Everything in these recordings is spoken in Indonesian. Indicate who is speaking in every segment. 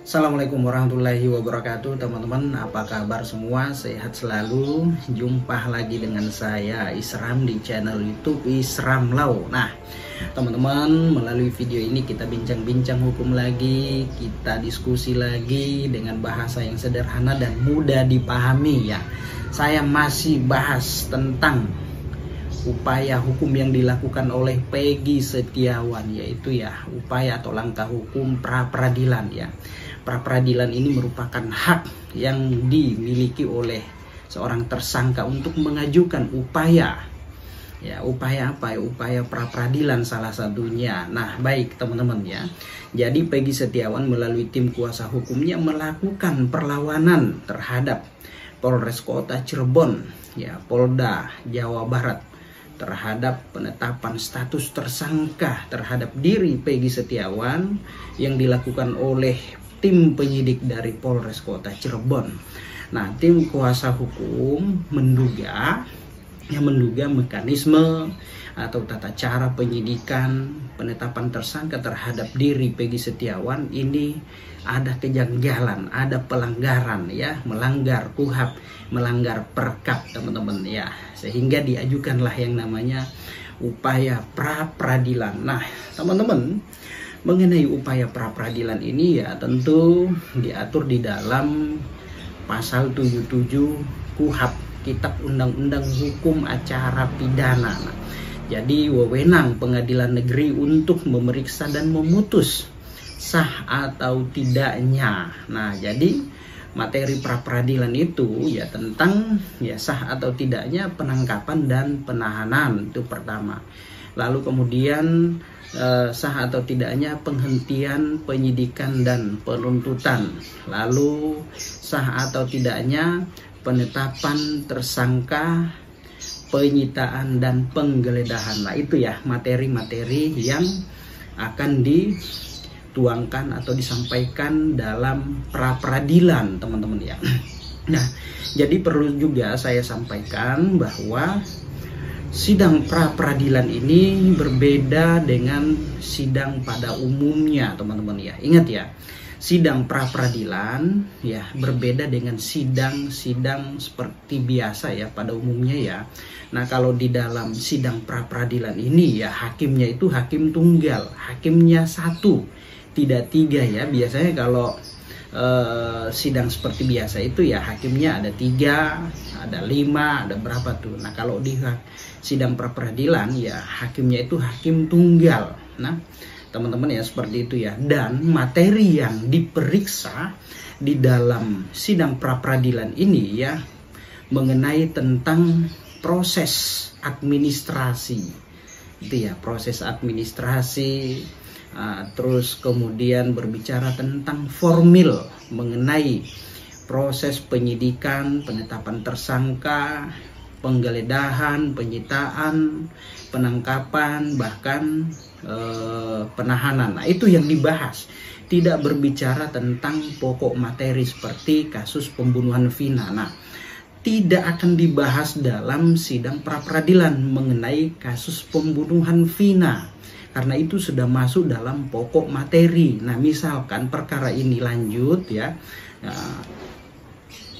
Speaker 1: Assalamualaikum warahmatullahi wabarakatuh, teman-teman. Apa kabar semua? Sehat selalu. Jumpa lagi dengan saya Isram di channel YouTube Isram Law. Nah, teman-teman, melalui video ini kita bincang-bincang hukum lagi, kita diskusi lagi dengan bahasa yang sederhana dan mudah dipahami ya. Saya masih bahas tentang upaya hukum yang dilakukan oleh Peggy Setiawan, yaitu ya upaya atau langkah hukum pra-peradilan ya. Pra-peradilan ini merupakan hak yang dimiliki oleh seorang tersangka untuk mengajukan upaya. Ya, upaya apa ya? Upaya pra-peradilan salah satunya. Nah, baik teman-teman ya. Jadi Peggy Setiawan melalui tim kuasa hukumnya melakukan perlawanan terhadap Polres Kota Cirebon, ya, Polda Jawa Barat, terhadap penetapan status tersangka terhadap diri Peggy Setiawan yang dilakukan oleh tim penyidik dari Polres Kota Cirebon. Nah, tim kuasa hukum menduga mekanisme atau tata cara penyidikan penetapan tersangka terhadap diri Peggy Setiawan ini ada kejanggalan, ada pelanggaran ya, melanggar KUHP, melanggar Perkap teman-teman ya, sehingga diajukanlah yang namanya upaya pra-peradilan. Nah, teman-teman, mengenai upaya pra-peradilan ini ya tentu diatur di dalam pasal 77 KUHP, Kitab Undang-Undang Hukum Acara Pidana. Nah, jadi wewenang pengadilan negeri untuk memeriksa dan memutus sah atau tidaknya. Nah, jadi materi pra-peradilan itu ya tentang ya sah atau tidaknya penangkapan dan penahanan, itu pertama. Lalu kemudian sah atau tidaknya penghentian penyidikan dan penuntutan. Lalu sah atau tidaknya penetapan tersangka, penyitaan dan penggeledahan. Nah, itu ya materi-materi yang akan dituangkan atau disampaikan dalam pra-peradilan teman-teman ya. Nah, jadi perlu juga saya sampaikan bahwa sidang pra-peradilan ini berbeda dengan sidang pada umumnya teman-teman ya. Ingat ya, sidang pra-peradilan ya berbeda dengan sidang-sidang seperti biasa ya pada umumnya ya. Nah, kalau di dalam sidang pra-peradilan ini ya hakimnya itu hakim tunggal, hakimnya satu, tidak tiga ya. Biasanya kalau sidang seperti biasa itu ya hakimnya ada 3, ada 5, ada berapa tuh. Nah, kalau di sidang pra-peradilan ya hakimnya itu hakim tunggal. Nah, teman-teman ya seperti itu ya. Dan materi yang diperiksa di dalam sidang pra-peradilan ini ya mengenai tentang proses administrasi. Itu ya, proses administrasi. Terus kemudian berbicara tentang formil mengenai proses penyidikan, penetapan tersangka, penggeledahan, penyitaan, penangkapan, bahkan penahanan. Nah, itu yang dibahas. Tidak berbicara tentang pokok materi seperti kasus pembunuhan Vina. Nah, tidak akan dibahas dalam sidang pra-peradilan mengenai kasus pembunuhan Vina, karena itu sudah masuk dalam pokok materi. Nah, misalkan perkara ini lanjut ya,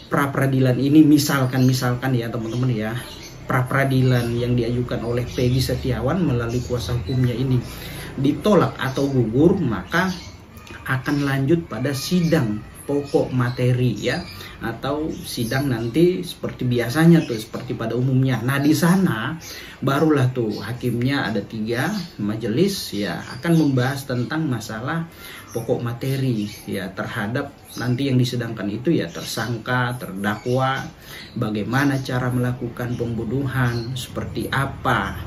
Speaker 1: pra-peradilan ini misalkan ya teman-teman ya, pra-peradilan yang diajukan oleh Peggy Setiawan melalui kuasa hukumnya ini ditolak atau gugur, maka akan lanjut pada sidang pokok materi ya, atau sidang nanti seperti biasanya tuh, seperti pada umumnya. Nah, di sana barulah tuh hakimnya ada 3 majelis ya akan membahas tentang masalah pokok materi ya terhadap nanti yang disedangkan itu ya tersangka, terdakwa, bagaimana cara melakukan pembunuhan, seperti apa,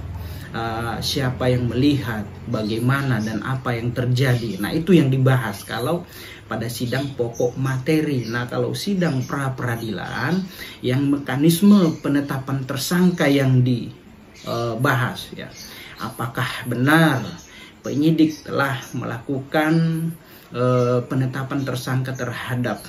Speaker 1: siapa yang melihat, bagaimana dan apa yang terjadi. Nah, itu yang dibahas kalau pada sidang pokok materi. Nah, kalau sidang pra-peradilan yang mekanisme penetapan tersangka yang dibahas ya, apakah benar penyidik telah melakukan penetapan tersangka terhadap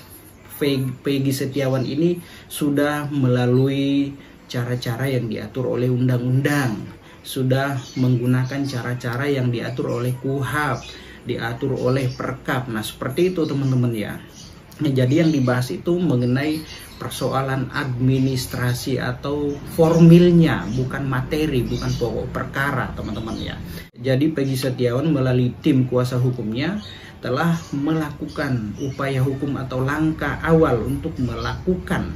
Speaker 1: Peggy Setiawan ini sudah melalui cara-cara yang diatur oleh undang-undang, sudah menggunakan cara-cara yang diatur oleh KUHP, diatur oleh Perkap. Nah, seperti itu teman-teman ya. Nah, jadi yang dibahas itu mengenai persoalan administrasi atau formilnya, bukan materi, bukan pokok perkara teman-teman ya. Jadi Peggy Setiawan melalui tim kuasa hukumnya telah melakukan upaya hukum atau langkah awal untuk melakukan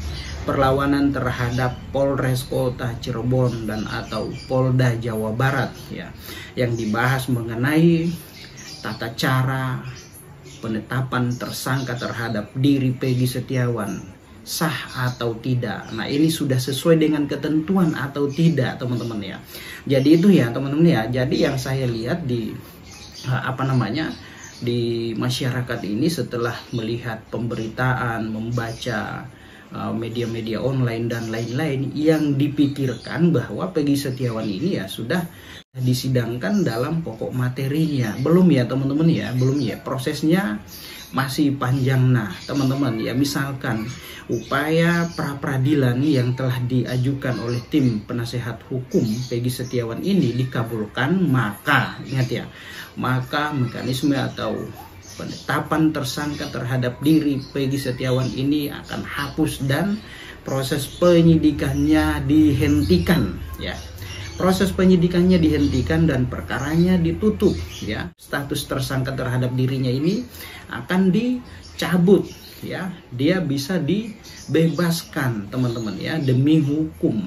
Speaker 1: perlawanan terhadap Polres Kota Cirebon dan atau Polda Jawa Barat ya, yang dibahas mengenai tata cara penetapan tersangka terhadap diri Peggy Setiawan sah atau tidak. Nah, ini sudah sesuai dengan ketentuan atau tidak teman-teman ya. Jadi itu ya teman-teman ya. Jadi yang saya lihat di di masyarakat ini setelah melihat pemberitaan, membaca media-media online dan lain-lain, yang dipikirkan bahwa Peggy Setiawan ini ya sudah disidangkan dalam pokok materinya. Belum ya teman-teman ya, belum ya, prosesnya masih panjang. Nah teman-teman ya, misalkan upaya pra-peradilan yang telah diajukan oleh tim penasehat hukum Peggy Setiawan ini dikabulkan, maka ingat ya, maka mekanisme atau penetapan tersangka terhadap diri Peggy Setiawan ini akan hapus dan proses penyidikannya dihentikan ya. Proses penyidikannya dihentikan dan perkaranya ditutup ya. Status tersangka terhadap dirinya ini akan dicabut ya. Dia bisa dibebaskan teman-teman ya, demi hukum.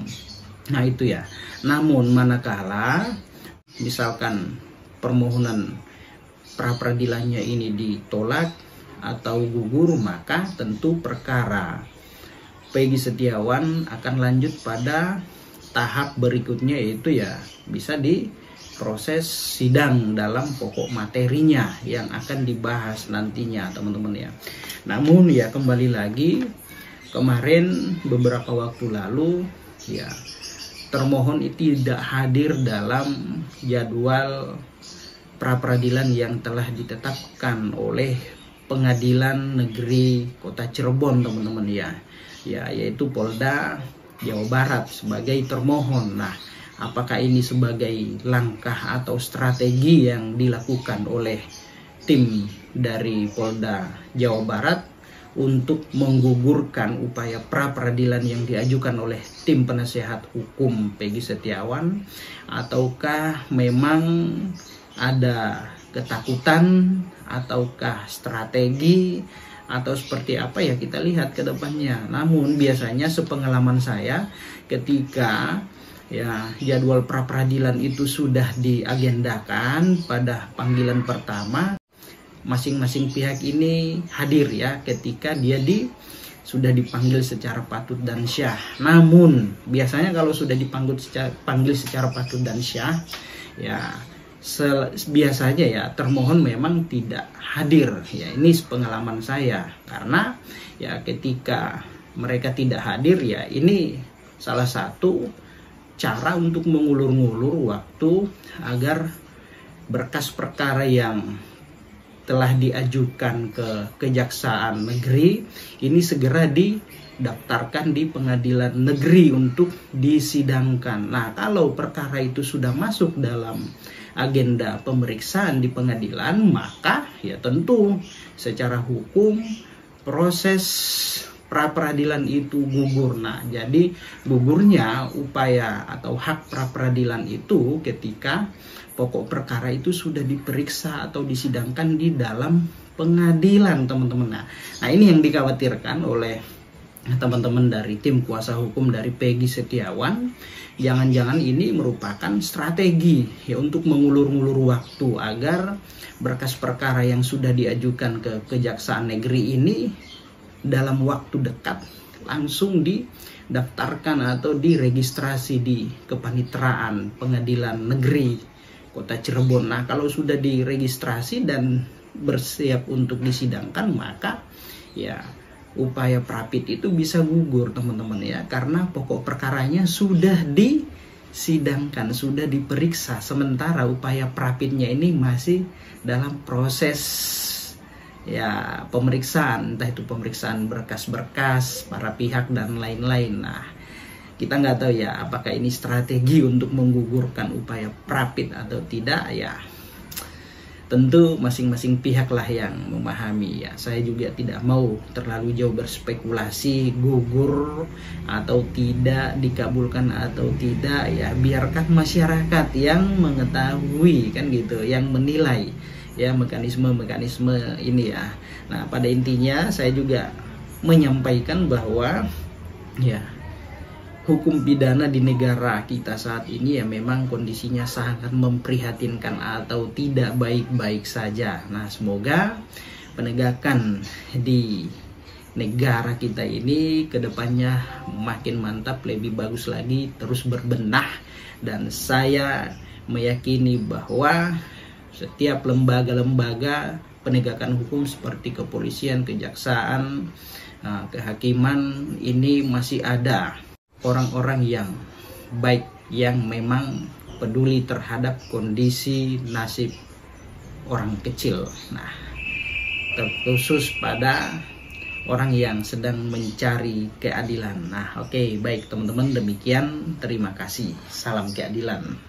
Speaker 1: Nah itu ya. Namun manakala misalkan permohonan pra-peradilannya ini ditolak atau gugur, maka tentu perkara Peggy Setiawan akan lanjut pada tahap berikutnya, yaitu ya bisa diproses sidang dalam pokok materinya yang akan dibahas nantinya teman-teman ya. Namun ya kembali lagi, kemarin beberapa waktu lalu ya termohon itu tidak hadir dalam jadwal pra-peradilan yang telah ditetapkan oleh Pengadilan Negeri Kota Cirebon teman-teman ya, yaitu Polda Jawa Barat sebagai termohon. Nah, apakah ini sebagai langkah atau strategi yang dilakukan oleh tim dari Polda Jawa Barat untuk menggugurkan upaya pra-peradilan yang diajukan oleh tim penasehat hukum Peggy Setiawan, ataukah memang ada ketakutan ataukah strategi atau seperti apa ya, kita lihat ke depannya. Namun biasanya sepengalaman saya, ketika ya jadwal pra-peradilan itu sudah diagendakan pada panggilan pertama, masing-masing pihak ini hadir ya ketika dia sudah dipanggil secara patut dan syah. Namun biasanya kalau sudah dipanggil secara patut dan syah ya, biasanya ya termohon memang tidak hadir ya. Ini pengalaman saya, karena ya ketika mereka tidak hadir ya, ini salah satu cara untuk mengulur-ngulur waktu agar berkas perkara yang telah diajukan ke Kejaksaan Negeri ini segera didaftarkan di Pengadilan Negeri untuk disidangkan. Nah, kalau perkara itu sudah masuk dalam agenda pemeriksaan di pengadilan, maka ya tentu secara hukum proses pra-peradilan itu gugur. Nah, jadi gugurnya upaya atau hak pra-peradilan itu ketika pokok perkara itu sudah diperiksa atau disidangkan di dalam pengadilan teman-teman. Nah ini yang dikhawatirkan oleh teman-teman dari tim kuasa hukum dari Peggy Setiawan. Jangan-jangan ini merupakan strategi ya untuk mengulur-ngulur waktu agar berkas perkara yang sudah diajukan ke Kejaksaan Negeri ini dalam waktu dekat langsung didaftarkan atau diregistrasi di Kepaniteraan Pengadilan Negeri Kota Cirebon. Nah, kalau sudah diregistrasi dan bersiap untuk disidangkan, maka ya upaya prapit itu bisa gugur teman-teman ya, karena pokok perkaranya sudah disidangkan, sudah diperiksa, sementara upaya prapitnya ini masih dalam proses ya pemeriksaan, entah itu pemeriksaan berkas-berkas para pihak dan lain-lain. Nah, kita nggak tahu ya apakah ini strategi untuk menggugurkan upaya prapit atau tidak ya. tentu masing-masing pihak lah yang memahami ya. Saya juga tidak mau terlalu jauh berspekulasi gugur atau tidak, dikabulkan atau tidak ya, biarkan masyarakat yang mengetahui kan gitu, yang menilai ya mekanisme ini ya. Nah, pada intinya saya juga menyampaikan bahwa ya hukum pidana di negara kita saat ini ya memang kondisinya sangat memprihatinkan atau tidak baik-baik saja. Nah, semoga penegakan di negara kita ini kedepannya makin mantap, lebih bagus lagi, terus berbenah. Dan saya meyakini bahwa setiap lembaga-lembaga penegakan hukum seperti kepolisian, kejaksaan, kehakiman ini masih ada orang-orang yang baik, yang memang peduli terhadap kondisi nasib orang kecil. Nah, terkhusus pada orang yang sedang mencari keadilan. Nah, oke, baik teman-teman, demikian. Terima kasih. Salam keadilan.